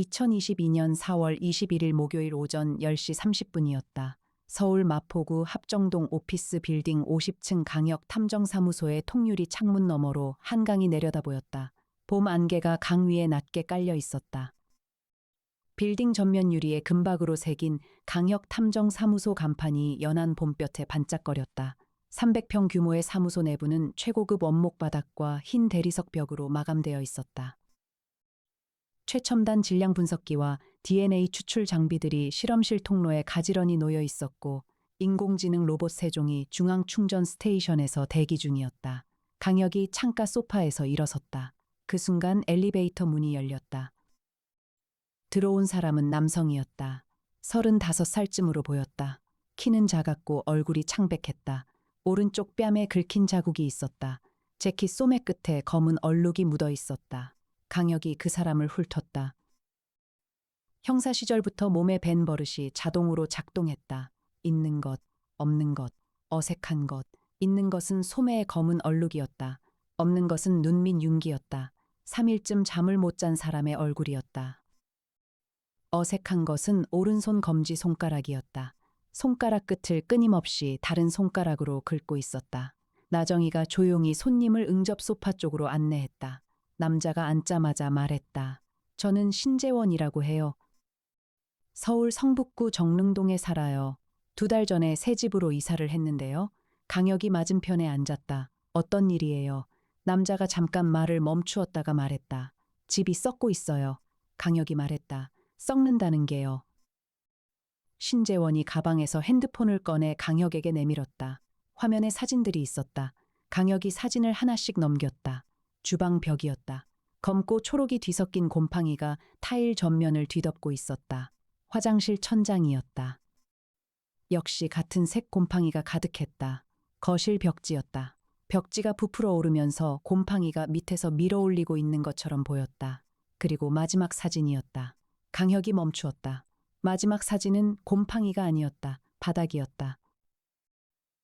2022년 4월 21일 목요일 오전 10시 30분이었다. 서울 마포구 합정동 오피스 빌딩 50층 강역 탐정사무소의 통유리 창문 너머로 한강이 내려다 보였다. 봄 안개가 강 위에 낮게 깔려 있었다. 빌딩 전면 유리에 금박으로 새긴 강역 탐정사무소 간판이 연한 봄볕에 반짝거렸다. 300평 규모의 사무소 내부는 최고급 원목 바닥과 흰 대리석 벽으로 마감되어 있었다. 최첨단 질량 분석기와 DNA 추출 장비들이 실험실 통로에 가지런히 놓여 있었고, 인공지능 로봇 세종이 중앙 충전 스테이션에서 대기 중이었다. 강혁이 창가 소파에서 일어섰다. 그 순간 엘리베이터 문이 열렸다. 들어온 사람은 남성이었다. 35살쯤으로 보였다. 키는 작았고 얼굴이 창백했다. 오른쪽 뺨에 긁힌 자국이 있었다. 재킷 소매 끝에 검은 얼룩이 묻어 있었다. 강혁이 그 사람을 훑었다. 형사 시절부터 몸에 밴 버릇이 자동으로 작동했다. 있는 것, 없는 것, 어색한 것. 있는 것은 소매의 검은 얼룩이었다. 없는 것은 눈 밑 윤기였다. 3일쯤 잠을 못 잔 사람의 얼굴이었다. 어색한 것은 오른손 검지 손가락이었다. 손가락 끝을 끊임없이 다른 손가락으로 긁고 있었다. 나정이가 조용히 손님을 응접 소파 쪽으로 안내했다. 남자가 앉자마자 말했다. 저는 신재원이라고 해요. 서울 성북구 정릉동에 살아요. 2달 전에 새 집으로 이사를 했는데요. 강혁이 맞은편에 앉았다. 어떤 일이에요? 남자가 잠깐 말을 멈추었다가 말했다. 집이 썩고 있어요. 강혁이 말했다. 썩는다는 게요. 신재원이 가방에서 핸드폰을 꺼내 강혁에게 내밀었다. 화면에 사진들이 있었다. 강혁이 사진을 하나씩 넘겼다. 주방 벽이었다. 검고 초록이 뒤섞인 곰팡이가 타일 전면을 뒤덮고 있었다. 화장실 천장이었다. 역시 같은 색 곰팡이가 가득했다. 거실 벽지였다. 벽지가 부풀어 오르면서 곰팡이가 밑에서 밀어올리고 있는 것처럼 보였다. 그리고 마지막 사진이었다. 강혁이 멈추었다. 마지막 사진은 곰팡이가 아니었다. 바닥이었다.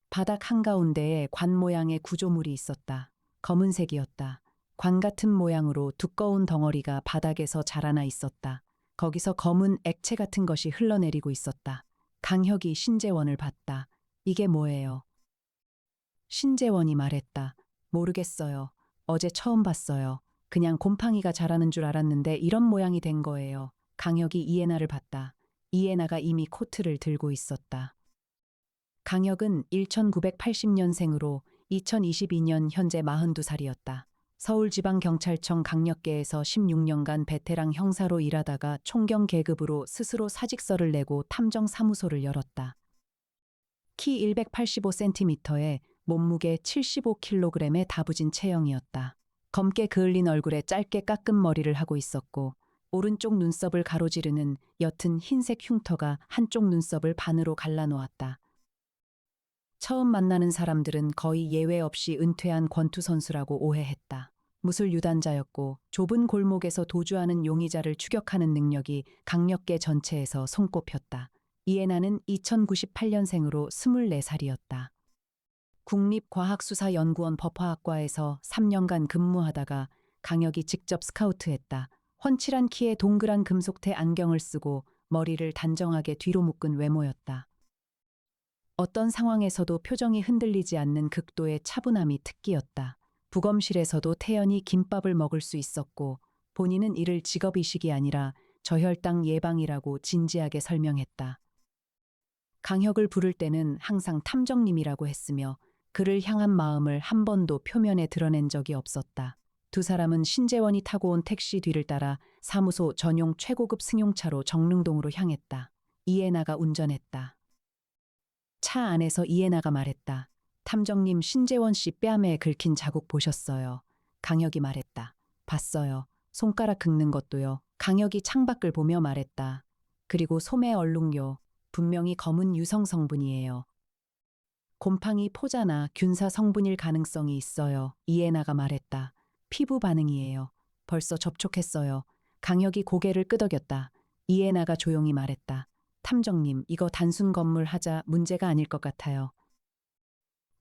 바닥 한가운데에 관 모양의 구조물이 있었다. 검은색이었다. 관 같은 모양으로 두꺼운 덩어리가 바닥에서 자라나 있었다. 거기서 검은 액체 같은 것이 흘러내리고 있었다. 강혁이 신재원을 봤다. 이게 뭐예요? 신재원이 말했다. 모르겠어요. 어제 처음 봤어요. 그냥 곰팡이가 자라는 줄 알았는데 이런 모양이 된 거예요. 강혁이 이해나를 봤다. 이해나가 이미 코트를 들고 있었다. 강혁은 1980년생으로 2022년 현재 42살이었다. 서울지방경찰청 강력계에서 16년간 베테랑 형사로 일하다가 총경 계급으로 스스로 사직서를 내고 탐정사무소를 열었다. 키 185cm에 몸무게 75kg의 다부진 체형이었다. 검게 그을린 얼굴에 짧게 깎은 머리를 하고 있었고, 오른쪽 눈썹을 가로지르는 옅은 흰색 흉터가 한쪽 눈썹을 반으로 갈라놓았다. 처음 만나는 사람들은 거의 예외 없이 은퇴한 권투 선수라고 오해했다. 무술 유단자였고 좁은 골목에서 도주하는 용의자를 추격하는 능력이 강력계 전체에서 손꼽혔다. 이해나는 2098년생으로 24살이었다. 국립과학수사연구원 법화학과에서 3년간 근무하다가 강혁이 직접 스카우트했다. 훤칠한 키에 동그란 금속태 안경을 쓰고 머리를 단정하게 뒤로 묶은 외모였다. 어떤 상황에서도 표정이 흔들리지 않는 극도의 차분함이 특기였다. 부검실에서도 태연히 김밥을 먹을 수 있었고 본인은 이를 직업이식이 아니라 저혈당 예방이라고 진지하게 설명했다. 강혁을 부를 때는 항상 탐정님이라고 했으며 그를 향한 마음을 한 번도 표면에 드러낸 적이 없었다. 두 사람은 신재원이 타고 온 택시 뒤를 따라 사무소 전용 최고급 승용차로 정릉동으로 향했다. 이해나가 운전했다. 차 안에서 이해나가 말했다. 탐정님, 신재원 씨 뺨에 긁힌 자국 보셨어요. 강혁이 말했다. 봤어요. 손가락 긁는 것도요. 강혁이 창밖을 보며 말했다. 그리고 소매 얼룩요. 분명히 검은 유성 성분이에요. 곰팡이 포자나 균사 성분일 가능성이 있어요. 이해나가 말했다. 피부 반응이에요. 벌써 접촉했어요. 강혁이 고개를 끄덕였다. 이해나가 조용히 말했다. 탐정님, 이거 단순 건물 하자 문제가 아닐 것 같아요.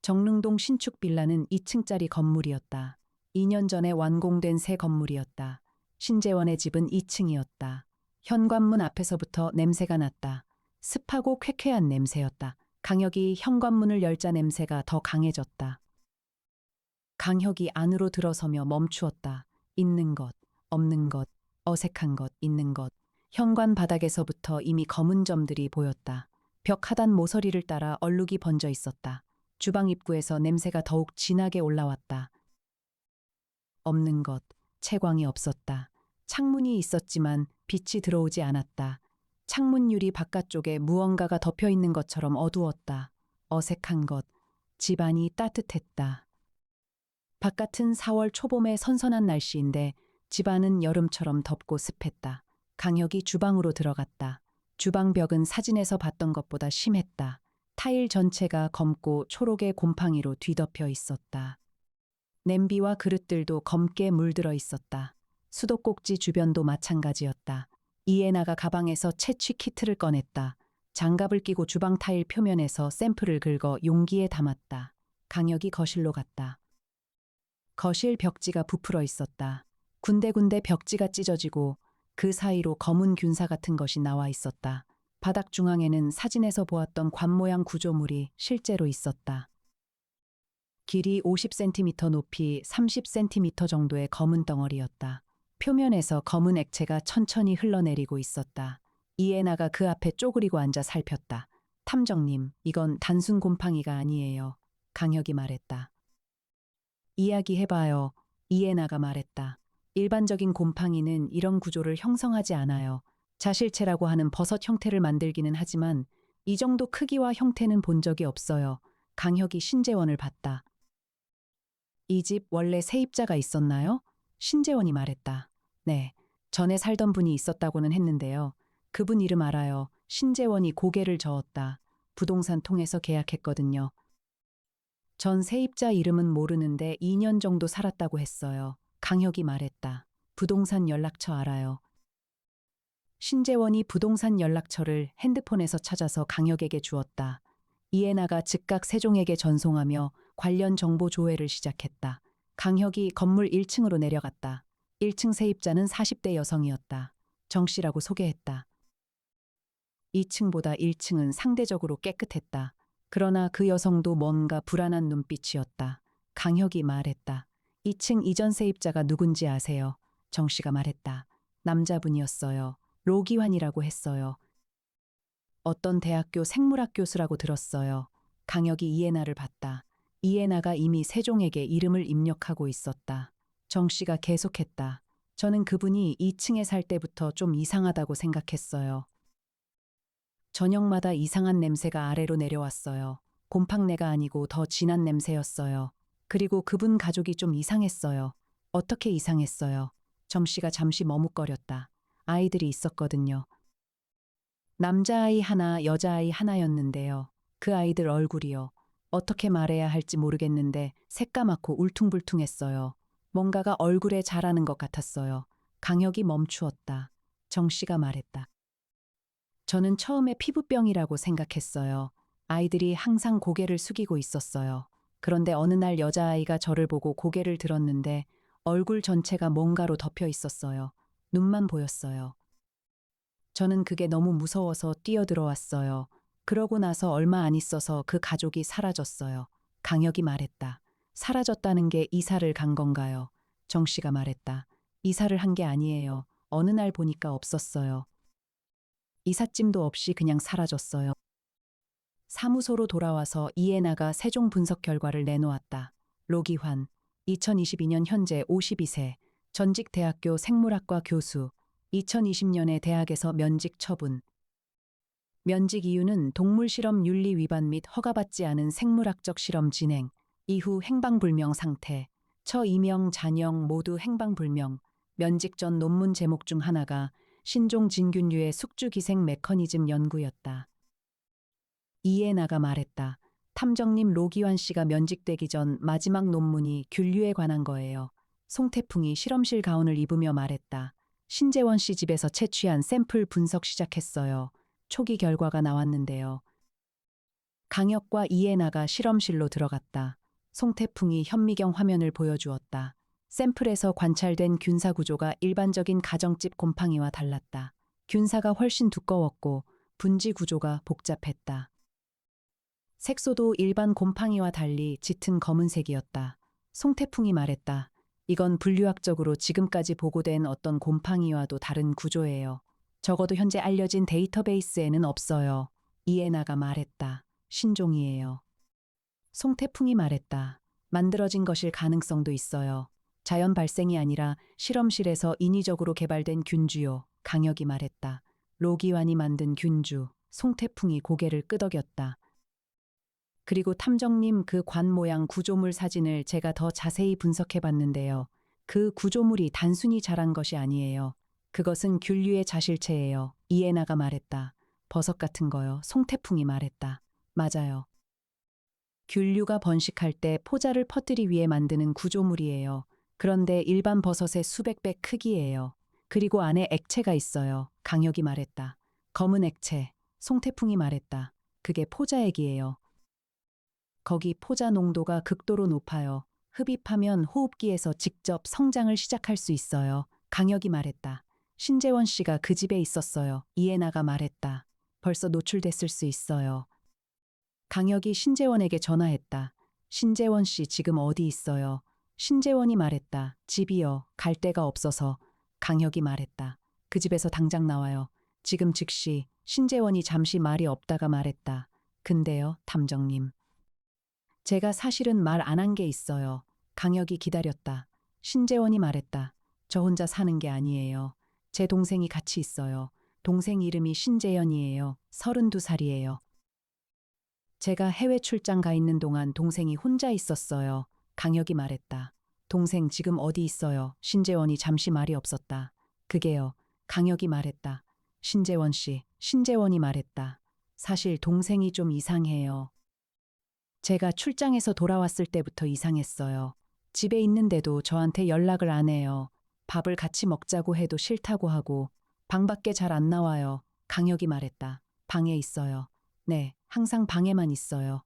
정릉동 신축 빌라는 2층짜리 건물이었다. 2년 전에 완공된 새 건물이었다. 신재원의 집은 2층이었다. 현관문 앞에서부터 냄새가 났다. 습하고 쾌쾌한 냄새였다. 강혁이 현관문을 열자 냄새가 더 강해졌다. 강혁이 안으로 들어서며 멈추었다. 있는 것, 없는 것, 어색한 것, 있는 것. 현관 바닥에서부터 이미 검은 점들이 보였다. 벽 하단 모서리를 따라 얼룩이 번져 있었다. 주방 입구에서 냄새가 더욱 진하게 올라왔다. 없는 것, 채광이 없었다. 창문이 있었지만 빛이 들어오지 않았다. 창문 유리 바깥쪽에 무언가가 덮여 있는 것처럼 어두웠다. 어색한 것, 집안이 따뜻했다. 바깥은 4월 초봄의 선선한 날씨인데 집안은 여름처럼 덥고 습했다. 강혁이 주방으로 들어갔다. 주방 벽은 사진에서 봤던 것보다 심했다. 타일 전체가 검고 초록의 곰팡이로 뒤덮여 있었다. 냄비와 그릇들도 검게 물들어 있었다. 수도꼭지 주변도 마찬가지였다. 이에나가 가방에서 채취 키트를 꺼냈다. 장갑을 끼고 주방 타일 표면에서 샘플을 긁어 용기에 담았다. 강혁이 거실로 갔다. 거실 벽지가 부풀어 있었다. 군데군데 벽지가 찢어지고 그 사이로 검은 균사 같은 것이 나와 있었다. 바닥 중앙에는 사진에서 보았던 관 모양 구조물이 실제로 있었다. 길이 50cm, 높이 30cm 정도의 검은 덩어리였다. 표면에서 검은 액체가 천천히 흘러내리고 있었다. 이에나가 그 앞에 쪼그리고 앉아 살폈다. 탐정님, 이건 단순 곰팡이가 아니에요. 강혁이 말했다. 이야기해봐요. 이에나가 말했다. 일반적인 곰팡이는 이런 구조를 형성하지 않아요. 자실체라고 하는 버섯 형태를 만들기는 하지만 이 정도 크기와 형태는 본 적이 없어요. 강혁이 신재원을 봤다. 이 집 원래 세입자가 있었나요? 신재원이 말했다. 네, 전에 살던 분이 있었다고는 했는데요. 그분 이름 알아요. 신재원이 고개를 저었다. 부동산 통해서 계약했거든요. 전 세입자 이름은 모르는데 2년 정도 살았다고 했어요. 강혁이 말했다. 부동산 연락처 알아요. 신재원이 부동산 연락처를 핸드폰에서 찾아서 강혁에게 주었다. 이에나가 즉각 세종에게 전송하며 관련 정보 조회를 시작했다. 강혁이 건물 1층으로 내려갔다. 1층 세입자는 40대 여성이었다. 정 씨라고 소개했다. 2층보다 1층은 상대적으로 깨끗했다. 그러나 그 여성도 뭔가 불안한 눈빛이었다. 강혁이 말했다. 2층 이전 세입자가 누군지 아세요? 정 씨가 말했다. 남자분이었어요. 로기환이라고 했어요. 어떤 대학교 생물학 교수라고 들었어요. 강혁이 이에나를 봤다. 이에나가 이미 세종에게 이름을 입력하고 있었다. 정 씨가 계속했다. 저는 그분이 2층에 살 때부터 좀 이상하다고 생각했어요. 저녁마다 이상한 냄새가 아래로 내려왔어요. 곰팡내가 아니고 더 진한 냄새였어요. 그리고 그분 가족이 좀 이상했어요. 어떻게 이상했어요? 정 씨가 잠시 머뭇거렸다. 아이들이 있었거든요. 남자아이 하나, 여자아이 하나였는데요. 그 아이들 얼굴이요. 어떻게 말해야 할지 모르겠는데 새까맣고 울퉁불퉁했어요. 뭔가가 얼굴에 자라는 것 같았어요. 강혁이 멈추었다. 정 씨가 말했다. 저는 처음에 피부병이라고 생각했어요. 아이들이 항상 고개를 숙이고 있었어요. 그런데 어느 날 여자아이가 저를 보고 고개를 들었는데 얼굴 전체가 뭔가로 덮여 있었어요. 눈만 보였어요. 저는 그게 너무 무서워서 뛰어들어왔어요. 그러고 나서 얼마 안 있어서 그 가족이 사라졌어요. 강혁이 말했다. 사라졌다는 게 이사를 간 건가요? 정 씨가 말했다. 이사를 한 게 아니에요. 어느 날 보니까 없었어요. 이삿짐도 없이 그냥 사라졌어요. 사무소로 돌아와서 이에나가 세종 분석 결과를 내놓았다. 로기환, 2022년 현재 52세, 전직 대학교 생물학과 교수, 2020년에 대학에서 면직 처분. 면직 이유는 동물 실험 윤리 위반 및 허가받지 않은 생물학적 실험 진행, 이후 행방불명 상태, 처 이명 잔영 모두 행방불명. 면직 전 논문 제목 중 하나가 신종 진균류의 숙주기생 메커니즘 연구였다. 이에나가 말했다. 탐정님 로기환 씨가 면직되기 전 마지막 논문이 균류에 관한 거예요. 송태풍이 실험실 가운을 입으며 말했다. 신재원 씨 집에서 채취한 샘플 분석 시작했어요. 초기 결과가 나왔는데요. 강혁과 이에나가 실험실로 들어갔다. 송태풍이 현미경 화면을 보여주었다. 샘플에서 관찰된 균사 구조가 일반적인 가정집 곰팡이와 달랐다. 균사가 훨씬 두꺼웠고 분지 구조가 복잡했다. 색소도 일반 곰팡이와 달리 짙은 검은색이었다. 송태풍이 말했다. 이건 분류학적으로 지금까지 보고된 어떤 곰팡이와도 다른 구조예요. 적어도 현재 알려진 데이터베이스에는 없어요. 이에나가 말했다. 신종이에요. 송태풍이 말했다. 만들어진 것일 가능성도 있어요. 자연 발생이 아니라 실험실에서 인위적으로 개발된 균주요. 강혁이 말했다. 로기환이 만든 균주. 송태풍이 고개를 끄덕였다. 그리고 탐정님 그 관 모양 구조물 사진을 제가 더 자세히 분석해 봤는데요. 그 구조물이 단순히 자란 것이 아니에요. 그것은 균류의 자실체예요. 이에나가 말했다. 버섯 같은 거요. 송태풍이 말했다. 맞아요. 균류가 번식할 때 포자를 퍼뜨리 위해 만드는 구조물이에요. 그런데 일반 버섯의 수백 배 크기예요. 그리고 안에 액체가 있어요. 강혁이 말했다. 검은 액체. 송태풍이 말했다. 그게 포자액이에요. 거기 포자 농도가 극도로 높아요. 흡입하면 호흡기에서 직접 성장을 시작할 수 있어요. 강혁이 말했다. 신재원 씨가 그 집에 있었어요. 이에나가 말했다. 벌써 노출됐을 수 있어요. 강혁이 신재원에게 전화했다. 신재원 씨 지금 어디 있어요? 신재원이 말했다. 집이요. 갈 데가 없어서. 강혁이 말했다. 그 집에서 당장 나와요. 지금 즉시. 신재원이 잠시 말이 없다가 말했다. 근데요, 탐정님. 제가 사실은 말 안 한 게 있어요. 강혁이 기다렸다. 신재원이 말했다. 저 혼자 사는 게 아니에요. 제 동생이 같이 있어요. 동생 이름이 신재현이에요. 32살이에요. 제가 해외 출장 가 있는 동안 동생이 혼자 있었어요. 강혁이 말했다. 동생 지금 어디 있어요? 신재원이 잠시 말이 없었다. 그게요. 강혁이 말했다. 신재원 씨, 신재원이 말했다. 사실 동생이 좀 이상해요. 제가 출장에서 돌아왔을 때부터 이상했어요. 집에 있는데도 저한테 연락을 안 해요. 밥을 같이 먹자고 해도 싫다고 하고 방 밖에 잘 안 나와요. 강혁이 말했다. 방에 있어요. 네, 항상 방에만 있어요.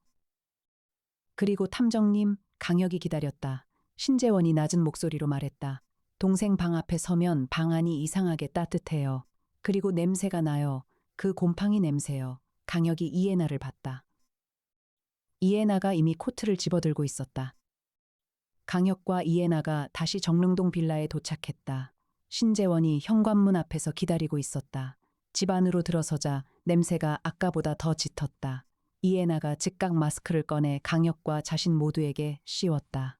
그리고 탐정님, 강혁이 기다렸다. 신재원이 낮은 목소리로 말했다. 동생 방 앞에 서면 방 안이 이상하게 따뜻해요. 그리고 냄새가 나요. 그 곰팡이 냄새요. 강혁이 이에나를 봤다. 이에나가 이미 코트를 집어들고 있었다. 강혁과 이에나가 다시 정릉동 빌라에 도착했다. 신재원이 현관문 앞에서 기다리고 있었다. 집 안으로 들어서자 냄새가 아까보다 더 짙었다. 이에나가 즉각 마스크를 꺼내 강혁과 자신 모두에게 씌웠다.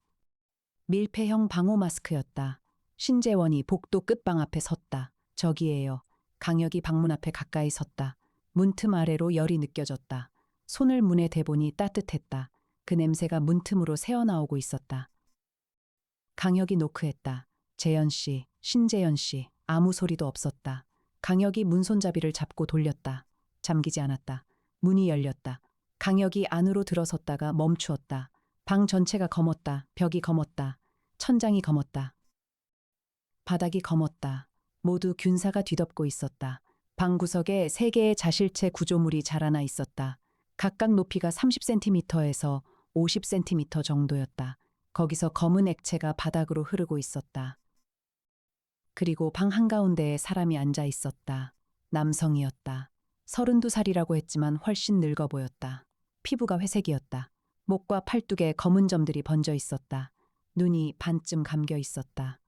밀폐형 방호 마스크였다. 신재원이 복도 끝방 앞에 섰다. 저기에요. 강혁이 방문 앞에 가까이 섰다. 문틈 아래로 열이 느껴졌다. 손을 문에 대보니 따뜻했다. 그 냄새가 문틈으로 새어나오고 있었다. 강혁이 노크했다. 재현 씨, 신재현 씨, 아무 소리도 없었다. 강혁이 문 손잡이를 잡고 돌렸다. 잠기지 않았다. 문이 열렸다. 강혁이 안으로 들어섰다가 멈추었다. 방 전체가 검었다. 벽이 검었다. 천장이 검었다. 바닥이 검었다. 모두 균사가 뒤덮고 있었다. 방 구석에 3개의 자실체 구조물이 자라나 있었다. 각각 높이가 30cm에서 50cm 정도였다. 거기서 검은 액체가 바닥으로 흐르고 있었다. 그리고 방 한가운데에 사람이 앉아 있었다. 남성이었다. 32살이라고 했지만 훨씬 늙어 보였다. 피부가 회색이었다. 목과 팔뚝에 검은 점들이 번져 있었다. 눈이 반쯤 감겨 있었다.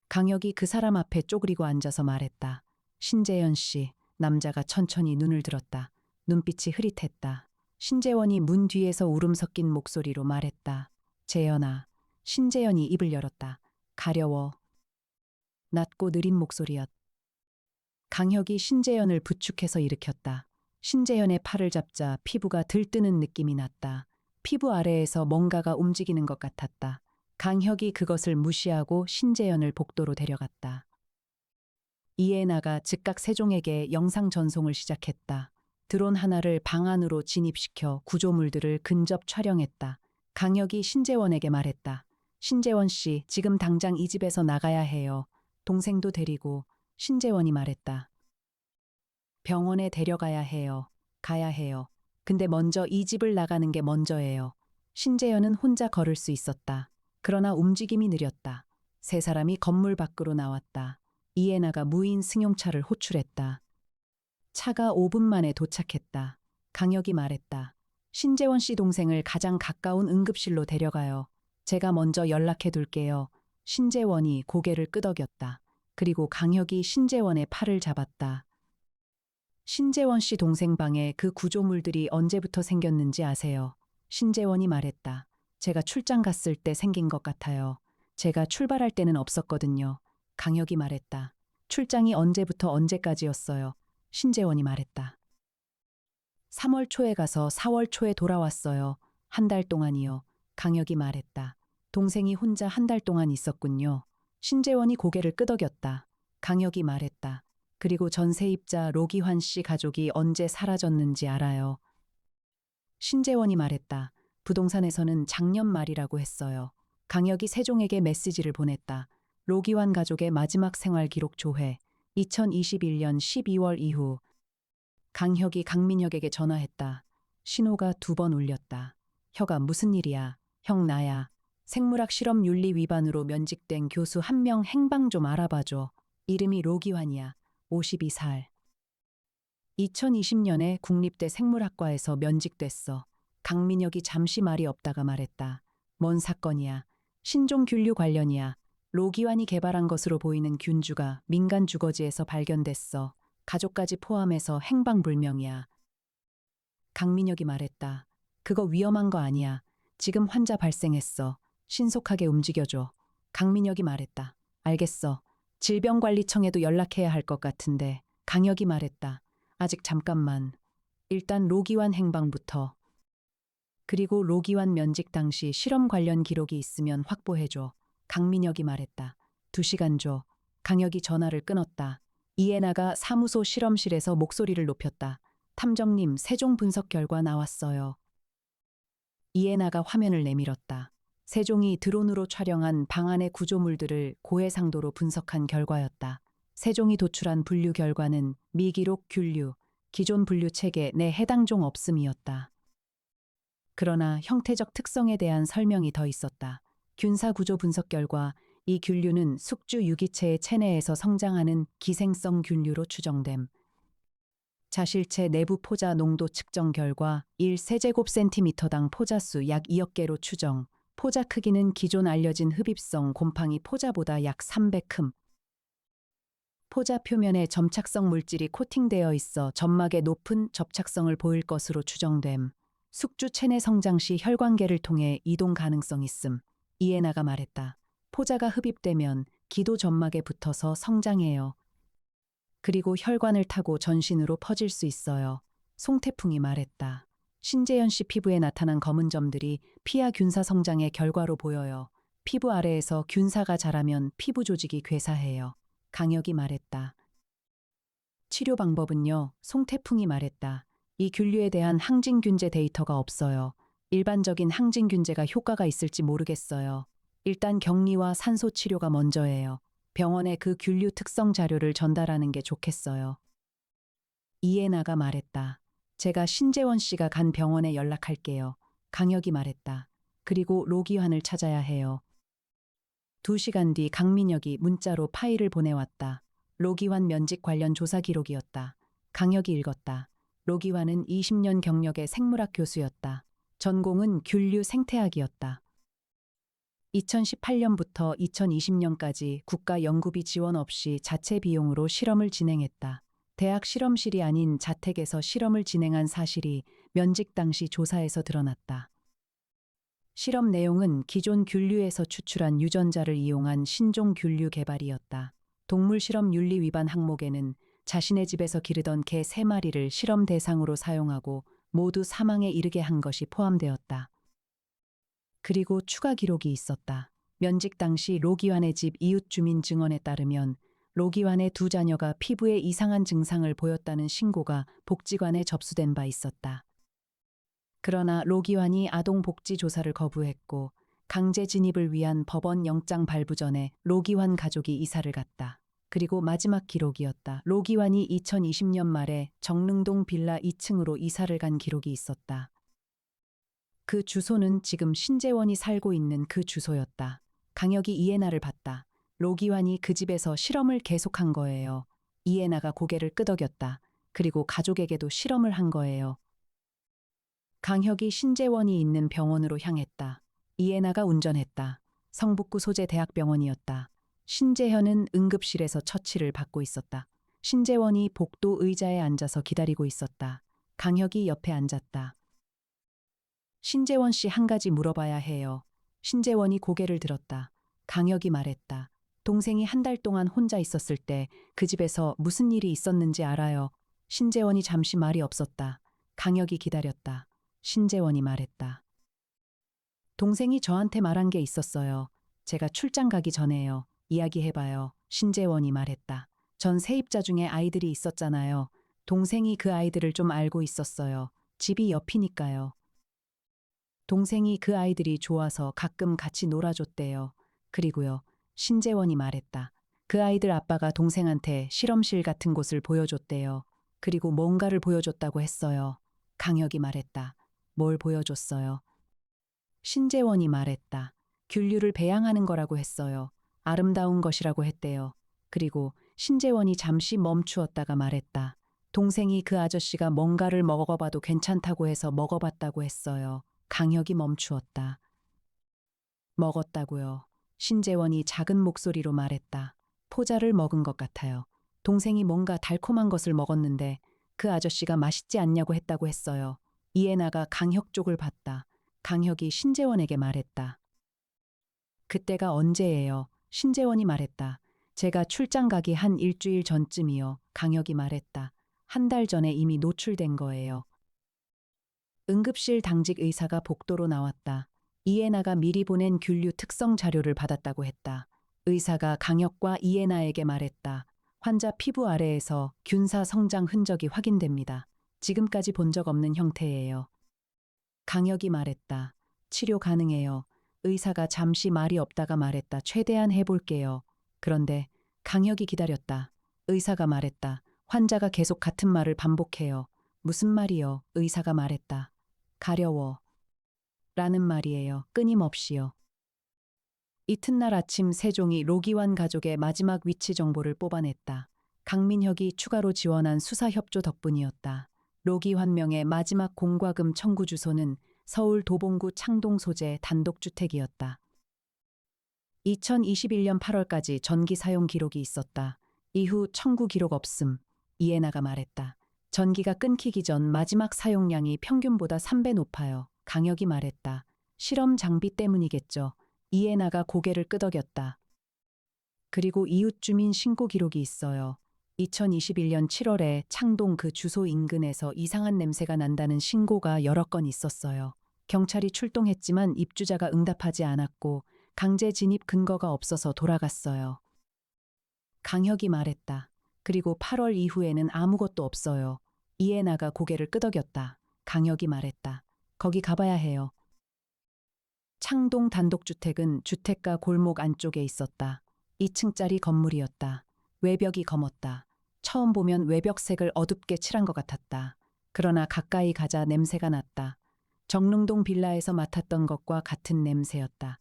강혁이 그 사람 앞에 쪼그리고 앉아서 말했다. 신재현 씨, 남자가 천천히 눈을 들었다. 눈빛이 흐릿했다. 신재원이 문 뒤에서 울음 섞인 목소리로 말했다. 재현아. 신재현이 입을 열었다. 가려워. 낮고 느린 목소리였다. 강혁이 신재현을 부축해서 일으켰다. 신재현의 팔을 잡자 피부가 들뜨는 느낌이 났다. 피부 아래에서 뭔가가 움직이는 것 같았다. 강혁이 그것을 무시하고 신재현을 복도로 데려갔다. 이에나가 즉각 세종에게 영상 전송을 시작했다. 드론 하나를 방 안으로 진입시켜 구조물들을 근접 촬영했다. 강혁이 신재원에게 말했다. 신재원 씨, 지금 당장 이 집에서 나가야 해요. 동생도 데리고. 신재원이 말했다. 병원에 데려가야 해요. 가야 해요. 근데 먼저 이 집을 나가는 게 먼저예요. 신재현은 혼자 걸을 수 있었다. 그러나 움직임이 느렸다. 3 사람이 건물 밖으로 나왔다. 이에나가 무인 승용차를 호출했다. 차가 5분 만에 도착했다. 강혁이 말했다. 신재원 씨 동생을 가장 가까운 응급실로 데려가요. 제가 먼저 연락해 둘게요. 신재원이 고개를 끄덕였다. 그리고 강혁이 신재원의 팔을 잡았다. 신재원 씨 동생 방에 그 구조물들이 언제부터 생겼는지 아세요? 신재원이 말했다. 제가 출장 갔을 때 생긴 것 같아요. 제가 출발할 때는 없었거든요. 강혁이 말했다. 출장이 언제부터 언제까지였어요? 신재원이 말했다. 3월 초에 가서 4월 초에 돌아왔어요. 한 달 동안이요. 강혁이 말했다. 동생이 혼자 한 달 동안 있었군요. 신재원이 고개를 끄덕였다. 강혁이 말했다. 그리고 전세입자 로기환 씨 가족이 언제 사라졌는지 알아요. 신재원이 말했다. 부동산에서는 작년 말이라고 했어요. 강혁이 세종에게 메시지를 보냈다. 로기환 가족의 마지막 생활 기록 조회. 2021년 12월 이후. 강혁이 강민혁에게 전화했다. 신호가 2번 울렸다. 혀가 무슨 일이야? 형 나야. 생물학 실험 윤리 위반으로 면직된 교수 1명 행방 좀 알아봐줘. 이름이 로기환이야. 52살. 2020년에 국립대 생물학과에서 면직됐어. 강민혁이 잠시 말이 없다가 말했다. 뭔 사건이야? 신종균류 관련이야. 로기환이 개발한 것으로 보이는 균주가 민간 주거지에서 발견됐어. 가족까지 포함해서 행방불명이야. 강민혁이 말했다. 그거 위험한 거 아니야. 지금 환자 발생했어. 신속하게 움직여줘. 강민혁이 말했다. 알겠어. 질병관리청에도 연락해야 할 것 같은데. 강혁이 말했다. 아직 잠깐만. 일단 로기환 행방부터. 그리고 로기환 면직 당시 실험 관련 기록이 있으면 확보해줘. 강민혁이 말했다. 2시간 줘. 강혁이 전화를 끊었다. 이에나가 사무소 실험실에서 목소리를 높였다. 탐정님, 세종 분석 결과 나왔어요. 이에나가 화면을 내밀었다. 세종이 드론으로 촬영한 방 안의 구조물들을 고해상도로 분석한 결과였다. 세종이 도출한 분류 결과는 미기록 균류, 기존 분류 체계 내 해당 종 없음이었다. 그러나 형태적 특성에 대한 설명이 더 있었다. 균사 구조 분석 결과 이 균류는 숙주 유기체의 체내에서 성장하는 기생성 균류로 추정됨. 자실체 내부 포자 농도 측정 결과 1세제곱센티미터당 포자수 약 2억 개로 추정. 포자 크기는 기존 알려진 흡입성 곰팡이 포자보다 약 300큼. 포자 표면에 점착성 물질이 코팅되어 있어 점막에 높은 접착성을 보일 것으로 추정됨. 숙주 체내 성장 시 혈관계를 통해 이동 가능성 있음. 이에나가 말했다. 포자가 흡입되면 기도 점막에 붙어서 성장해요. 그리고 혈관을 타고 전신으로 퍼질 수 있어요. 송태풍이 말했다. 신재현 씨 피부에 나타난 검은 점들이 피하 균사 성장의 결과로 보여요. 피부 아래에서 균사가 자라면 피부 조직이 괴사해요. 강혁이 말했다. 치료 방법은요. 송태풍이 말했다. 이 균류에 대한 항진균제 데이터가 없어요. 일반적인 항진균제가 효과가 있을지 모르겠어요. 일단 격리와 산소 치료가 먼저예요. 병원에 그 균류 특성 자료를 전달하는 게 좋겠어요. 이에나가 말했다. 제가 신재원 씨가 간 병원에 연락할게요. 강혁이 말했다. 그리고 로기환을 찾아야 해요. 2시간 뒤 강민혁이 문자로 파일을 보내왔다. 로기환 면직 관련 조사 기록이었다. 강혁이 읽었다. 로기환은 20년 경력의 생물학 교수였다. 전공은 균류 생태학이었다. 2018년부터 2020년까지 국가 연구비 지원 없이 자체 비용으로 실험을 진행했다. 대학 실험실이 아닌 자택에서 실험을 진행한 사실이 면직 당시 조사에서 드러났다. 실험 내용은 기존 균류에서 추출한 유전자를 이용한 신종 균류 개발이었다. 동물 실험 윤리 위반 항목에는 자신의 집에서 기르던 개 3마리를 실험 대상으로 사용하고 모두 사망에 이르게 한 것이 포함되었다. 그리고 추가 기록이 있었다. 면직 당시 로기환의 집 이웃 주민 증언에 따르면 로기환의 2 자녀가 피부에 이상한 증상을 보였다는 신고가 복지관에 접수된 바 있었다. 그러나 로기환이 아동복지조사를 거부했고 강제 진입을 위한 법원 영장 발부 전에 로기환 가족이 이사를 갔다. 그리고 마지막 기록이었다. 로기환이 2020년 말에 정릉동 빌라 2층으로 이사를 간 기록이 있었다. 그 주소는 지금 신재원이 살고 있는 그 주소였다. 강혁이 이에나를 봤다. 로기환이 그 집에서 실험을 계속한 거예요. 이에나가 고개를 끄덕였다. 그리고 가족에게도 실험을 한 거예요. 강혁이 신재원이 있는 병원으로 향했다. 이에나가 운전했다. 성북구 소재 대학병원이었다. 신재현은 응급실에서 처치를 받고 있었다. 신재원이 복도 의자에 앉아서 기다리고 있었다. 강혁이 옆에 앉았다. 신재원 씨 한 가지 물어봐야 해요. 신재원이 고개를 들었다. 강혁이 말했다. 동생이 한 달 동안 혼자 있었을 때 그 집에서 무슨 일이 있었는지 알아요. 신재원이 잠시 말이 없었다. 강혁이 기다렸다. 신재원이 말했다. 동생이 저한테 말한 게 있었어요. 제가 출장 가기 전에요. 이야기해봐요. 신재원이 말했다. 전 세입자 중에 아이들이 있었잖아요. 동생이 그 아이들을 좀 알고 있었어요. 집이 옆이니까요. 동생이 그 아이들이 좋아서 가끔 같이 놀아줬대요. 그리고요. 신재원이 말했다. 그 아이들 아빠가 동생한테 실험실 같은 곳을 보여줬대요. 그리고 뭔가를 보여줬다고 했어요. 강혁이 말했다. 뭘 보여줬어요? 신재원이 말했다. 균류를 배양하는 거라고 했어요. 아름다운 것이라고 했대요. 그리고 신재원이 잠시 멈추었다가 말했다. 동생이 그 아저씨가 뭔가를 먹어봐도 괜찮다고 해서 먹어봤다고 했어요. 강혁이 멈추었다. 먹었다고요. 신재원이 작은 목소리로 말했다. 포자를 먹은 것 같아요. 동생이 뭔가 달콤한 것을 먹었는데 그 아저씨가 맛있지 않냐고 했다고 했어요. 이에나가 강혁 쪽을 봤다. 강혁이 신재원에게 말했다. 그때가 언제예요? 신재원이 말했다. 제가 출장 가기 한 일주일 전쯤이요. 강혁이 말했다. 한 달 전에 이미 노출된 거예요. 응급실 당직 의사가 복도로 나왔다. 이에나가 미리 보낸 균류 특성 자료를 받았다고 했다. 의사가 강혁과 이에나에게 말했다. 환자 피부 아래에서 균사 성장 흔적이 확인됩니다. 지금까지 본 적 없는 형태예요. 강혁이 말했다. 치료 가능해요. 의사가 잠시 말이 없다가 말했다. 최대한 해볼게요. 그런데 강혁이 기다렸다. 의사가 말했다. 환자가 계속 같은 말을 반복해요. 무슨 말이요? 의사가 말했다. 가려워. 라는 말이에요. 끊임없이요. 이튿날 아침 세종이 로기환 가족의 마지막 위치 정보를 뽑아냈다. 강민혁이 추가로 지원한 수사협조 덕분이었다. 로기환 명의 마지막 공과금 청구 주소는 서울 도봉구 창동 소재 단독주택이었다. 2021년 8월까지 전기 사용 기록이 있었다. 이후 청구 기록 없음. 이에나가 말했다. 전기가 끊기기 전 마지막 사용량이 평균보다 3배 높아요. 강혁이 말했다. 실험 장비 때문이겠죠. 이에나가 고개를 끄덕였다. 그리고 이웃 주민 신고 기록이 있어요. 2021년 7월에 창동 그 주소 인근에서 이상한 냄새가 난다는 신고가 여러 건 있었어요. 경찰이 출동했지만 입주자가 응답하지 않았고 강제 진입 근거가 없어서 돌아갔어요. 강혁이 말했다. 그리고 8월 이후에는 아무것도 없어요. 이에나가 고개를 끄덕였다. 강혁이 말했다. 거기 가봐야 해요. 창동 단독주택은 주택가 골목 안쪽에 있었다. 2층짜리 건물이었다. 외벽이 검었다. 처음 보면 외벽색을 어둡게 칠한 것 같았다. 그러나 가까이 가자 냄새가 났다. 정릉동 빌라에서 맡았던 것과 같은 냄새였다.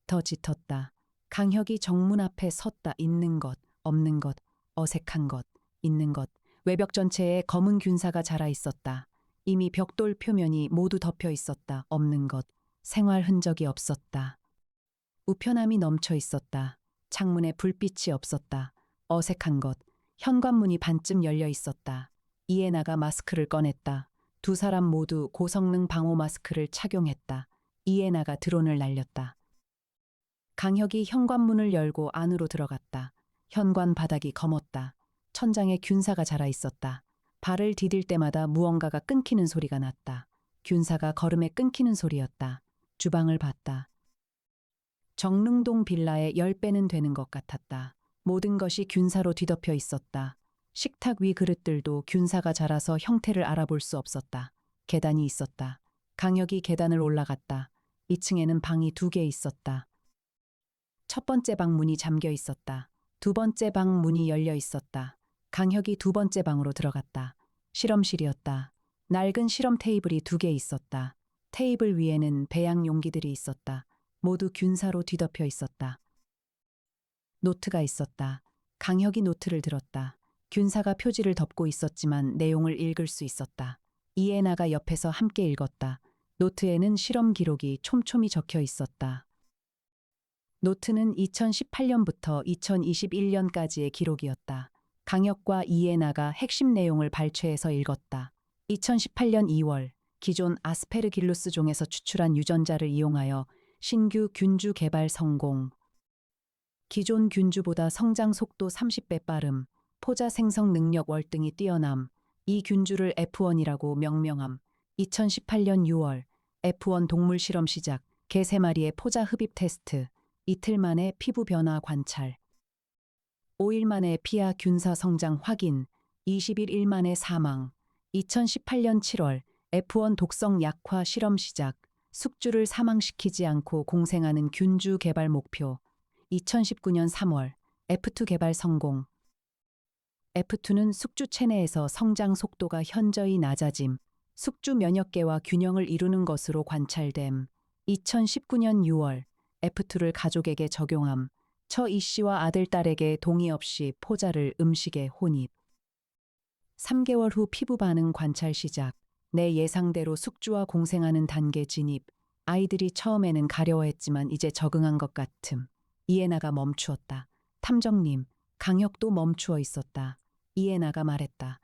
더 짙었다. 강혁이 정문 앞에 섰다. 있는 것, 없는 것, 어색한 것, 있는 것. 외벽 전체에 검은 균사가 자라 있었다. 이미 벽돌 표면이 모두 덮여 있었다. 없는 것. 생활 흔적이 없었다. 우편함이 넘쳐 있었다. 창문에 불빛이 없었다. 어색한 것. 현관문이 반쯤 열려 있었다. 이에나가 마스크를 꺼냈다. 두 사람 모두 고성능 방호 마스크를 착용했다. 이에나가 드론을 날렸다. 강혁이 현관문을 열고 안으로 들어갔다. 현관 바닥이 검었다. 천장에 균사가 자라 있었다. 발을 디딜 때마다 무언가가 끊기는 소리가 났다. 균사가 걸음에 끊기는 소리였다. 주방을 봤다. 정릉동 빌라의 10배는 되는 것 같았다. 모든 것이 균사로 뒤덮여 있었다. 식탁 위 그릇들도 균사가 자라서 형태를 알아볼 수 없었다. 계단이 있었다. 강혁이 계단을 올라갔다. 2층에는 방이 2개 있었다. 첫 번째 방 문이 잠겨 있었다. 두 번째 방 문이 열려 있었다. 강혁이 두 번째 방으로 들어갔다. 실험실이었다. 낡은 실험 테이블이 2개 있었다. 테이블 위에는 배양 용기들이 있었다. 모두 균사로 뒤덮여 있었다. 노트가 있었다. 강혁이 노트를 들었다. 균사가 표지를 덮고 있었지만 내용을 읽을 수 있었다. 이해나가 옆에서 함께 읽었다. 노트에는 실험 기록이 촘촘히 적혀 있었다. 노트는 2018년부터 2021년까지의 기록이었다. 강혁과 이해나가 핵심 내용을 발췌해서 읽었다. 2018년 2월, 기존 아스페르길루스 종에서 추출한 유전자를 이용하여 신규 균주 개발 성공. 기존 균주보다 성장 속도 30배 빠름, 포자 생성 능력 월등히 뛰어남, 이 균주를 F1이라고 명명함. 2018년 6월, F1 동물 실험 시작, 개 3마리의 포자 흡입 테스트, 이틀 만에 피부 변화 관찰. 5일 만에 피하 균사 성장 확인, 21일 만에 사망. 2018년 7월, F1 독성 약화 실험 시작, 숙주를 사망시키지 않고 공생하는 균주 개발 목표. 2019년 3월, F2 개발 성공. F2는 숙주 체내에서 성장 속도가 현저히 낮아짐, 숙주 면역계와 균형을 이루는 것으로 관찰됨. 2019년 6월, F2를 가족에게 적용함, 처 이 씨와 아들 딸에게 동의 없이 포자를 음식에 혼입. 3개월 후 피부 반응 관찰 시작, 내 예상대로 숙주와 공생하는 단계 진입, 아이들이 처음에는 가려워했지만 이제 적응한 것 같음. 이해나가 멈추었다. 탐정님, 강혁도 멈추어 있었다. 이해나가 말했다.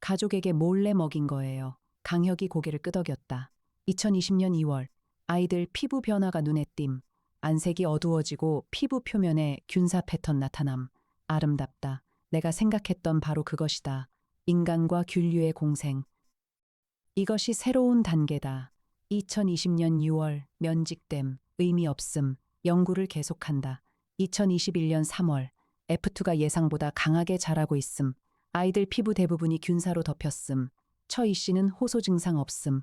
가족에게 몰래 먹인 거예요. 강혁이 고개를 끄덕였다. 2020년 2월, 아이들 피부 변화가 눈에 띈. 안색이 어두워지고 피부 표면에 균사 패턴 나타남. 아름답다. 내가 생각했던 바로 그것이다. 인간과 균류의 공생. 이것이 새로운 단계다. 2020년 6월, 면직됨, 의미 없음, 연구를 계속한다. 2021년 3월, F2가 예상보다 강하게 자라고 있음. 아이들 피부 대부분이 균사로 덮였음. 처 이 씨는 호소 증상 없음.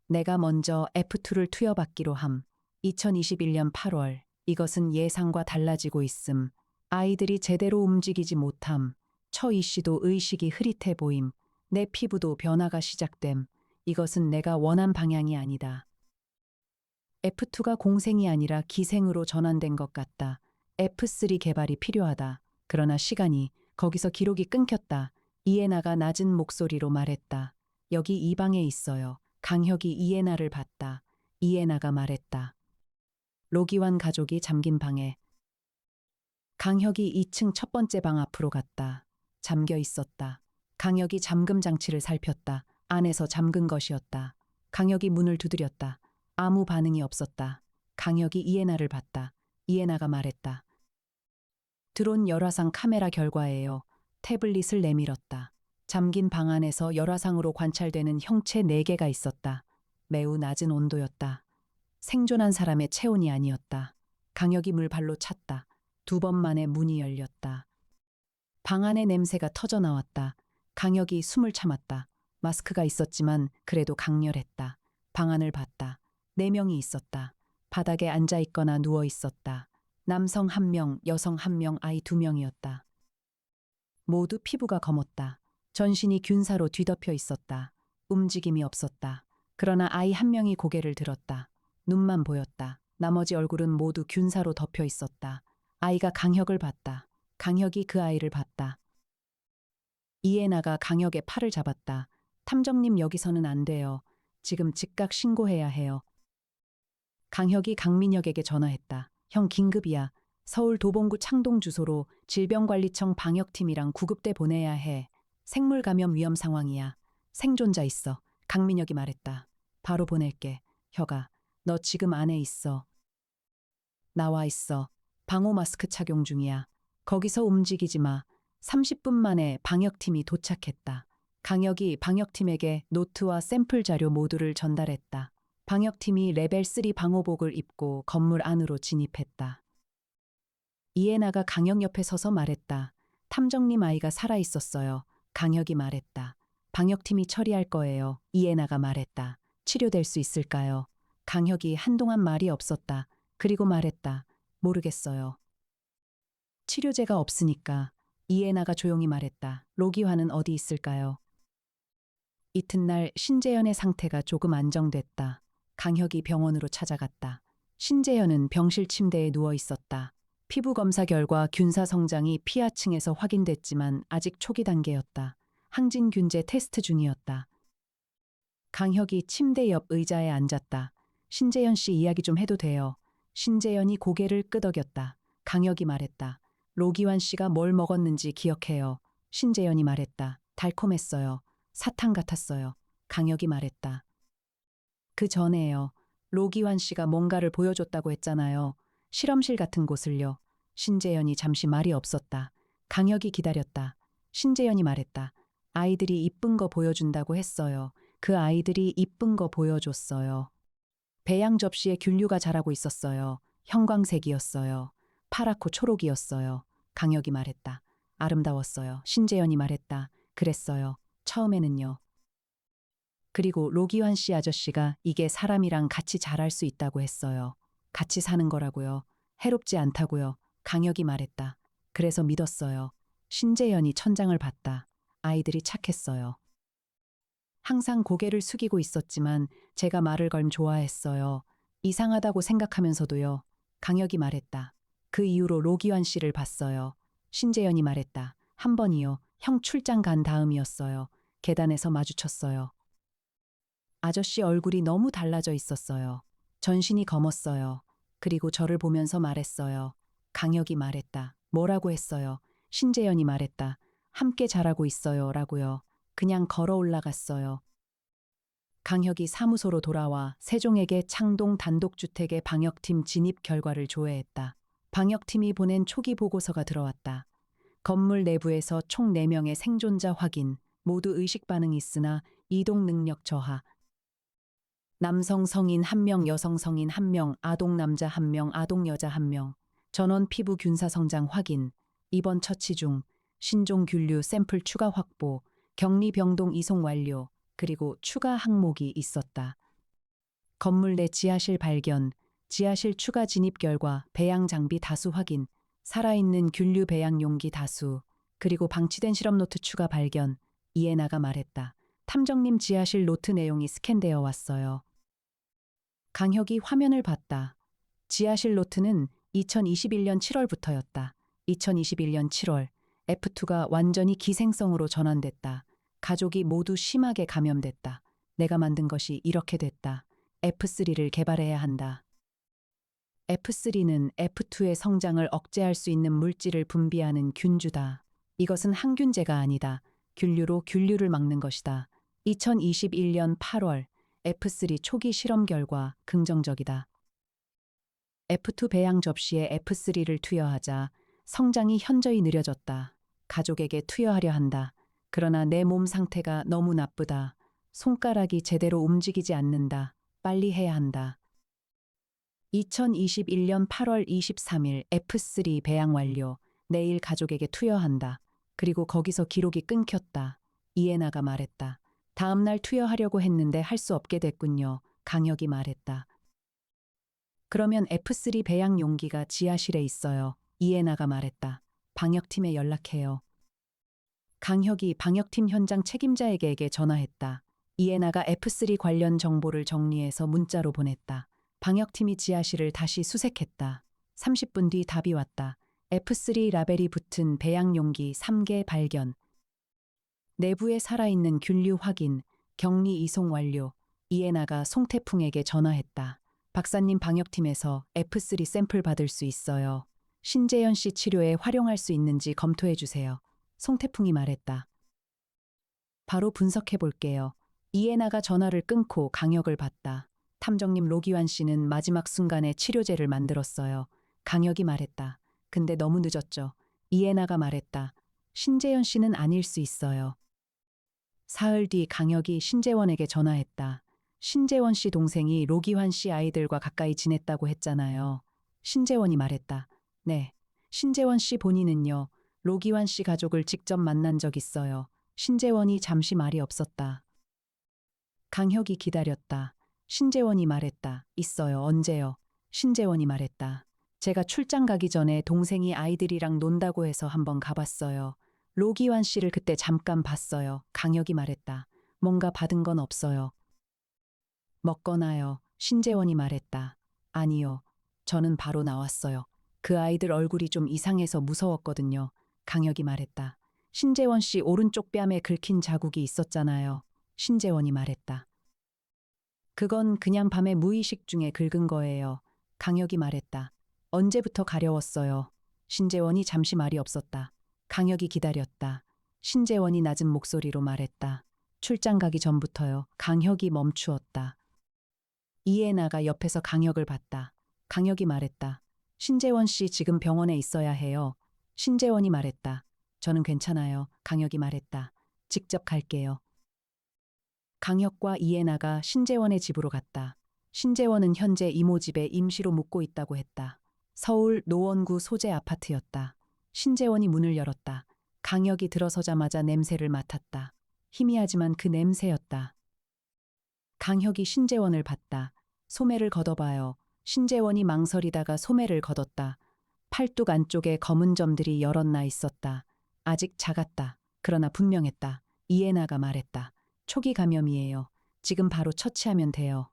내가 먼저 F2를 투여받기로 함. 2021년 8월, 이것은 예상과 달라지고 있음. 아이들이 제대로 움직이지 못함. 처 이 씨도 의식이 흐릿해 보임. 내 피부도 변화가 시작됨. 이것은 내가 원한 방향이 아니다. F2가 공생이 아니라 기생으로 전환된 것 같다. F3 개발이 필요하다. 그러나 시간이, 거기서 기록이 끊겼다. 이해나가 낮은 목소리로 말했다. 여기 이 방에 있어요. 강혁이 이해나를 봤다. 이해나가 말했다. 로기완 가족이 잠긴 방에. 강혁이 2층 첫 번째 방 앞으로 갔다. 잠겨 있었다. 강혁이 잠금 장치를 살폈다. 안에서 잠근 것이었다. 강혁이 문을 두드렸다. 아무 반응이 없었다. 강혁이 이해나를 봤다. 이해나가 말했다. 드론 열화상 카메라 결과예요. 태블릿을 내밀었다. 잠긴 방 안에서 열화상으로 관찰되는 형체 4개가 있었다. 매우 낮은 온도였다. 생존한 사람의 체온이 아니었다. 강혁이 물발로 찼다. 2번 만에 문이 열렸다. 방 안의 냄새가 터져 나왔다. 강혁이 숨을 참았다. 마스크가 있었지만 그래도 강렬했다. 방 안을 봤다. 4명이 있었다. 바닥에 앉아 있거나 누워 있었다. 남성 1명, 여성 1명, 아이 2명이었다. 모두 피부가 검었다. 전신이 균사로 뒤덮여 있었다. 움직임이 없었다. 그러나 아이 1명이 고개를 들었다. 눈만 보였다. 나머지 얼굴은 모두 균사로 덮여 있었다. 아이가 강혁을 봤다. 강혁이 그 아이를 봤다. 이해나가 강혁의 팔을 잡았다. 탐정님 여기서는 안 돼요. 지금 즉각 신고해야 해요. 강혁이 강민혁에게 전화했다. 형 긴급이야. 서울 도봉구 창동 주소로 질병관리청 방역팀이랑 구급대 보내야 해. 생물 감염 위험 상황이야. 생존자 있어. 강민혁이 말했다. 바로 보낼게. 혁아, 너 지금 안에 있어. 나와 있어. 방호 마스크 착용 중이야. 거기서 움직이지 마. 30분 만에 방역팀이 도착했다. 강혁이 방역팀에게 노트와 샘플 자료 모두를 전달했다. 방역팀이 레벨 3 방호복을 입고 건물 안으로 진입했다. 이해나가 강혁 옆에 서서 말했다. 탐정님 아이가 살아있었어요. 강혁이 말했다. 방역팀이 처리할 거예요. 이해나가 말했다. 치료될 수 있을까요? 강혁이 한동안 말이 없었다. 그리고 말했다. 모르겠어요. 치료제가 없으니까. 이해나가 조용히 말했다. 로기환은 어디 있을까요? 이튿날 신재현의 상태가 조금 안정됐다. 강혁이 병원으로 찾아갔다. 신재현은 병실 침대에 누워 있었다. 피부 검사 결과 균사 성장이 피하층에서 확인됐지만 아직 초기 단계였다. 항진균제 테스트 중이었다. 강혁이 침대 옆 의자에 앉았다. 신재현 씨 이야기 좀 해도 돼요. 신재현이 고개를 끄덕였다. 강혁이 말했다. 로기환 씨가 뭘 먹었는지 기억해요. 신재현이 말했다. 달콤했어요. 사탕 같았어요. 강혁이 말했다. 그 전에요. 로기환 씨가 뭔가를 보여줬다고 했잖아요. 실험실 같은 곳을요. 신재현이 잠시 말이 없었다. 강혁이 기다렸다. 신재현이 말했다. 아이들이 이쁜 거 보여준다고 했어요. 그 아이들이 이쁜 거 보여줬어요. 배양 접시에 균류가 자라고 있었어요. 형광색이었어요. 파랗고 초록이었어요. 강혁이 말했다. 아름다웠어요. 신재현이 말했다. 그랬어요. 처음에는요. 그리고 로기환 씨 아저씨가 이게 사람이랑 같이 자랄 수 있다고 했어요. 같이 사는 거라고요. 해롭지 않다고요. 강혁이 말했다. 그래서 믿었어요. 신재현이 천장을 봤다. 아이들이 착했어요. 항상 고개를 숙이고 있었지만 제가 말을 걸면 좋아했어요. 이상하다고 생각하면서도요. 강혁이 말했다. 그 이후로 로기환 씨를 봤어요. 신재현이 말했다. 한 번이요. 형 출장 간 다음이었어요. 계단에서 마주쳤어요. 아저씨 얼굴이 너무 달라져 있었어요. 전신이 검었어요. 그리고 저를 보면서 말했어요. 강혁이 말했다. 뭐라고 했어요? 신재현이 말했다. 함께 자라고 있어요. 라고요. 그냥 걸어 올라갔어요. 강혁이 사무소로 돌아와 세종에게 창동 단독주택의 방역팀 진입 결과를 조회했다. 방역팀이 보낸 초기 보고서가 들어왔다. 건물 내부에서 총 4명의 생존자 확인, 모두 의식 반응이 있으나 이동 능력 저하. 남성 성인 1명, 여성 성인 1명, 아동 남자 1명, 아동 여자 1명. 전원 피부 균사 성장 확인. 입원 처치 중. 신종 균류 샘플 추가 확보. 격리 병동 이송 완료. 그리고 추가 항목이 있었다. 건물 내 지하실 발견. 지하실 추가 진입 결과 배양 장비 다수 확인. 살아있는 균류 배양 용기 다수. 그리고 방치된 실험 노트 추가 발견. 이해나가 말했다. 탐정님 지하실 노트 내용이 스캔되어 왔어요. 강혁이 화면을 봤다. 지하실 노트는 2021년 7월부터였다. 2021년 7월, F2가 완전히 기생성으로 전환됐다. 가족이 모두 심하게 감염됐다. 내가 만든 것이 이렇게 됐다. F3를 개발해야 한다. F3는 F2의 성장을 억제할 수 있는 물질을 분비하는 균주다. 이것은 항균제가 아니다. 균류로 균류를 막는 것이다. 2021년 8월, F3 초기 실험 결과 긍정적이다. F2 배양 접시에 F3를 투여하자 성장이 현저히 느려졌다. 가족에게 투여하려 한다. 그러나 내 몸 상태가 너무 나쁘다. 손가락이 제대로 움직이지 않는다. 빨리 해야 한다. 2021년 8월 23일 F3 배양 완료. 내일 가족에게 투여한다. 그리고 거기서 기록이 끊겼다. 이해나가 말했다. 다음 날 투여하려고 했는데 할 수 없게 됐군요. 강혁이 말했다. 그러면 F3 배양 용기가 지하실에 있어요. 이해나가 말했다. 방역팀에 연락해요. 강혁이 방역팀 현장 책임자에게 전화했다. 이해나가 F3 관련 정보를 정리해서 문자로 보냈다. 방역팀이 지하실을 다시 수색했다. 30분 뒤 답이 왔다. F3 라벨이 붙은 배양 용기 3개 발견. 내부에 살아있는 균류 확인, 격리 이송 완료. 이해나가 송태풍에게 전화했다. 박사님 방역팀에서 F3 샘플 받을 수 있어요. 신재현 씨 치료에 활용할 수 있는지 검토해 주세요. 송태풍이 말했다. 바로 분석해 볼게요. 이해나가 전화를 끊고 강혁을 봤다. 탐정님 로기환 씨는 마지막 순간에 치료제를 만들었어요. 강혁이 말했다. 근데 너무 늦었죠. 이해나가 말했다. 신재현 씨는 아닐 수 있어요. 사흘 뒤 강혁이 신재원에게 전화했다. 신재원 씨 동생이 로기환 씨 아이들과 가까이 지냈다고 했잖아요. 신재원이 말했다. 네. 신재원 씨 본인은요. 로기환 씨 가족을 직접 만난 적 있어요. 신재원이 잠시 말이 없었다. 강혁이 기다렸다. 신재원이 말했다. 있어요. 언제요? 신재원이 말했다. 제가 출장 가기 전에 동생이 아이들이랑 논다고 해서 한번 가봤어요. 로기환 씨를 그때 잠깐 봤어요. 강혁이 말했다. 뭔가 받은 건 없어요. 먹거나요. 신재원이 말했다. 아니요. 저는 바로 나왔어요. 그 아이들 얼굴이 좀 이상해서 무서웠거든요. 강혁이 말했다. 신재원 씨 오른쪽 뺨에 긁힌 자국이 있었잖아요. 신재원이 말했다. 그건 그냥 밤에 무의식 중에 긁은 거예요. 강혁이 말했다. 언제부터 가려웠어요. 신재원이 잠시 말이 없었다. 강혁이 기다렸다. 신재원이 낮은 목소리로 말했다. 출장 가기 전부터요. 강혁이 멈추었다. 이해나가 옆에서 강혁을 봤다. 강혁이 말했다. 신재원 씨 지금 병원에 있어야 해요. 신재원이 말했다. 저는 괜찮아요. 강혁이 말했다. 직접 갈게요. 강혁과 이해나가 신재원의 집으로 갔다. 신재원은 현재 이모 집에 임시로 묵고 있다고 했다. 서울 노원구 소재 아파트였다. 신재원이 문을 열었다. 강혁이 들어서자마자 냄새를 맡았다. 희미하지만 그 냄새였다. 강혁이 신재원을 봤다. 소매를 걷어봐요. 신재원이 망설이다가 소매를 걷었다. 팔뚝 안쪽에 검은 점들이 여럿 나 있었다. 아직 작았다. 그러나 분명했다. 이해나가 말했다. 초기 감염이에요. 지금 바로 처치하면 돼요.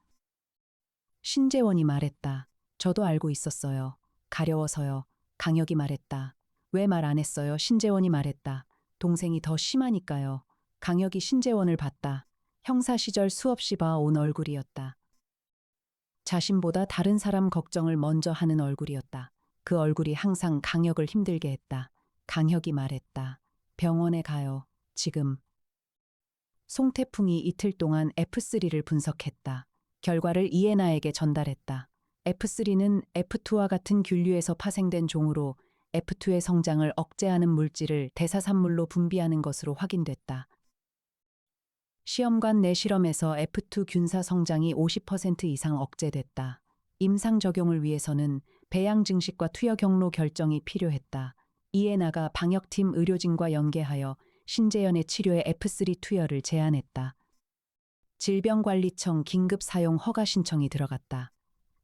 신재원이 말했다. 저도 알고 있었어요. 가려워서요. 강혁이 말했다. 왜 말 안 했어요? 신재원이 말했다. 동생이 더 심하니까요. 강혁이 신재원을 봤다. 형사 시절 수없이 봐온 얼굴이었다. 자신보다 다른 사람 걱정을 먼저 하는 얼굴이었다. 그 얼굴이 항상 강혁을 힘들게 했다. 강혁이 말했다. 병원에 가요. 지금. 송태풍이 이틀 동안 F3를 분석했다. 결과를 이해나에게 전달했다. F3는 F2와 같은 균류에서 파생된 종으로 F2의 성장을 억제하는 물질을 대사산물로 분비하는 것으로 확인됐다. 시험관 내 실험에서 F2 균사 성장이 50% 이상 억제됐다. 임상 적용을 위해서는 배양 증식과 투여 경로 결정이 필요했다. 이해나가 방역팀 의료진과 연계하여 신재현의 치료에 F3 투여를 제안했다. 질병관리청 긴급 사용 허가 신청이 들어갔다.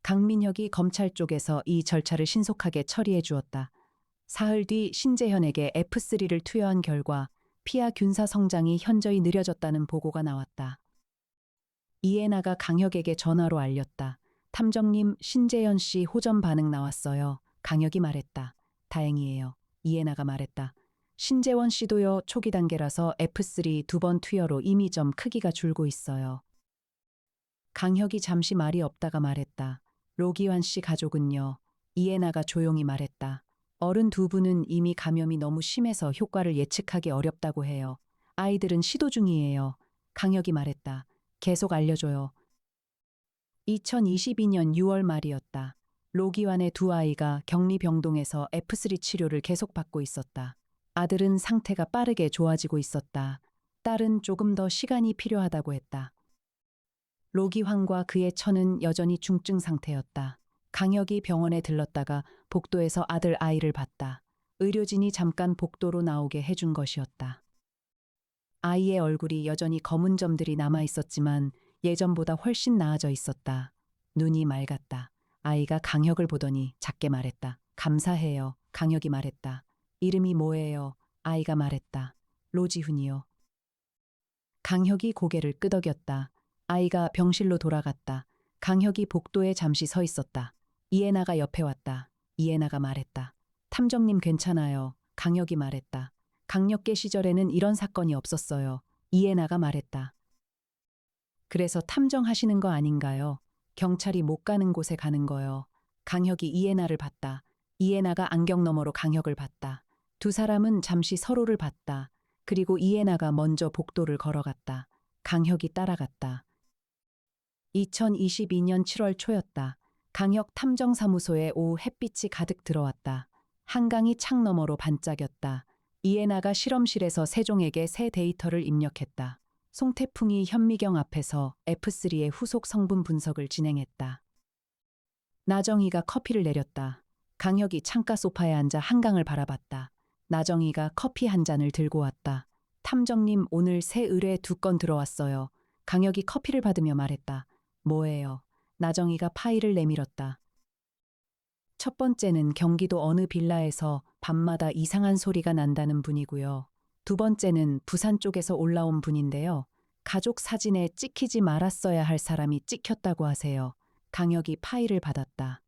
강민혁이 검찰 쪽에서 이 절차를 신속하게 처리해 주었다. 사흘 뒤 신재현에게 F3를 투여한 결과 피하 균사 성장이 현저히 느려졌다는 보고가 나왔다. 이해나가 강혁에게 전화로 알렸다. 탐정님, 신재현 씨 호전 반응 나왔어요. 강혁이 말했다. 다행이에요. 이해나가 말했다. 신재원 씨도요. 초기 단계라서 F3 2번 투여로 이미 좀 크기가 줄고 있어요. 강혁이 잠시 말이 없다가 말했다. 로기환 씨 가족은요. 이해나가 조용히 말했다. 어른 두 분은 이미 감염이 너무 심해서 효과를 예측하기 어렵다고 해요. 아이들은 시도 중이에요. 강혁이 말했다. 계속 알려줘요. 2022년 6월 말이었다. 로기환의 두 아이가 격리병동에서 F3 치료를 계속 받고 있었다. 아들은 상태가 빠르게 좋아지고 있었다. 딸은 조금 더 시간이 필요하다고 했다. 로기환과 그의 처는 여전히 중증 상태였다. 강혁이 병원에 들렀다가 복도에서 아들 아이를 봤다. 의료진이 잠깐 복도로 나오게 해준 것이었다. 아이의 얼굴이 여전히 검은 점들이 남아 있었지만 예전보다 훨씬 나아져 있었다. 눈이 맑았다. 아이가 강혁을 보더니 작게 말했다. 감사해요. 강혁이 말했다. 이름이 뭐예요? 아이가 말했다. 로지훈이요. 강혁이 고개를 끄덕였다. 아이가 병실로 돌아갔다. 강혁이 복도에 잠시 서 있었다. 이해나가 옆에 왔다. 이해나가 말했다. 탐정님 괜찮아요. 강혁이 말했다. 강력계 시절에는 이런 사건이 없었어요. 이해나가 말했다. 그래서 탐정하시는 거 아닌가요? 경찰이 못 가는 곳에 가는 거요. 강혁이 이해나를 봤다. 이해나가 안경 너머로 강혁을 봤다. 두 사람은 잠시 서로를 봤다. 그리고 이해나가 먼저 복도를 걸어갔다. 강혁이 따라갔다. 2022년 7월 초였다. 강혁 탐정사무소에 오후 햇빛이 가득 들어왔다. 한강이 창 너머로 반짝였다. 이해나가 실험실에서 세종에게 새 데이터를 입력했다. 송태풍이 현미경 앞에서 F3의 후속 성분 분석을 진행했다. 나정희가 커피를 내렸다. 강혁이 창가 소파에 앉아 한강을 바라봤다. 나정희가 커피 한 잔을 들고 왔다. 탐정님, 오늘 새 의뢰 2건 들어왔어요. 강혁이 커피를 받으며 말했다. 뭐예요? 나정희가 파일을 내밀었다. 첫 번째는 경기도 어느 빌라에서 밤마다 이상한 소리가 난다는 분이고요. 두 번째는 부산 쪽에서 올라온 분인데요. 가족 사진에 찍히지 말았어야 할 사람이 찍혔다고 하세요. 강혁이 파일을 받았다.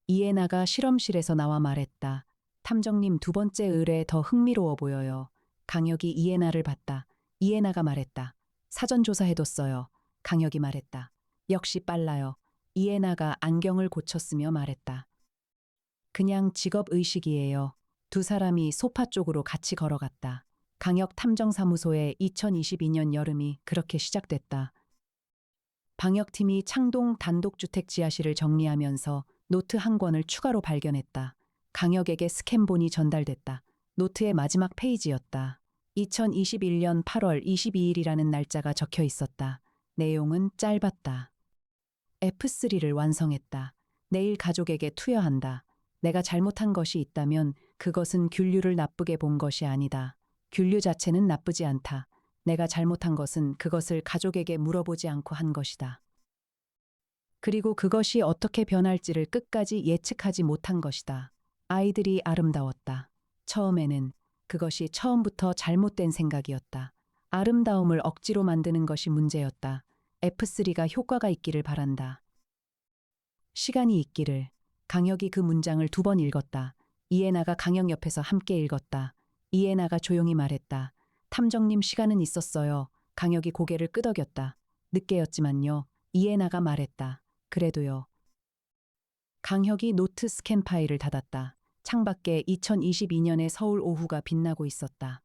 이해나가 실험실에서 나와 말했다. 탐정님, 두 번째 의뢰 더 흥미로워 보여요. 강혁이 이해나를 봤다. 이해나가 말했다. 사전 조사해뒀어요. 강혁이 말했다. 역시 빨라요. 이해나가 안경을 고쳤으며 말했다. 그냥 직업의식이에요. 두 사람이 소파 쪽으로 같이 걸어갔다. 강혁 탐정사무소의 2022년 여름이 그렇게 시작됐다. 방역팀이 창동 단독주택 지하실을 정리하면서 노트 한 권을 추가로 발견했다. 강혁에게 스캔본이 전달됐다. 노트의 마지막 페이지였다. 2021년 8월 22일이라는 날짜가 적혀 있었다. 내용은 짧았다. F3를 완성했다. 내일 가족에게 투여한다. 내가 잘못한 것이 있다면 그것은 균류를 나쁘게 본 것이 아니다. 균류 자체는 나쁘지 않다. 내가 잘못한 것은 그것을 가족에게 물어보지 않고 한 것이다. 그리고 그것이 어떻게 변할지를 끝까지 예측하지 못한 것이다. 아이들이 아름다웠다. 처음에는 그것이 처음부터 잘못된 생각이었다. 아름다움을 억지로 만드는 것이 문제였다. F3가 효과가 있기를 바란다. 시간이 있기를. 강혁이 그 문장을 2번 읽었다. 이해나가 강혁 옆에서 함께 읽었다. 이해나가 조용히 말했다. 탐정님, 시간은 있었어요. 강혁이 고개를 끄덕였다. 늦게였지만요. 이해나가 말했다. 그래도요. 강혁이 노트 스캔 파일을 닫았다. 창밖에 2022년의 서울 오후가 빛나고 있었다.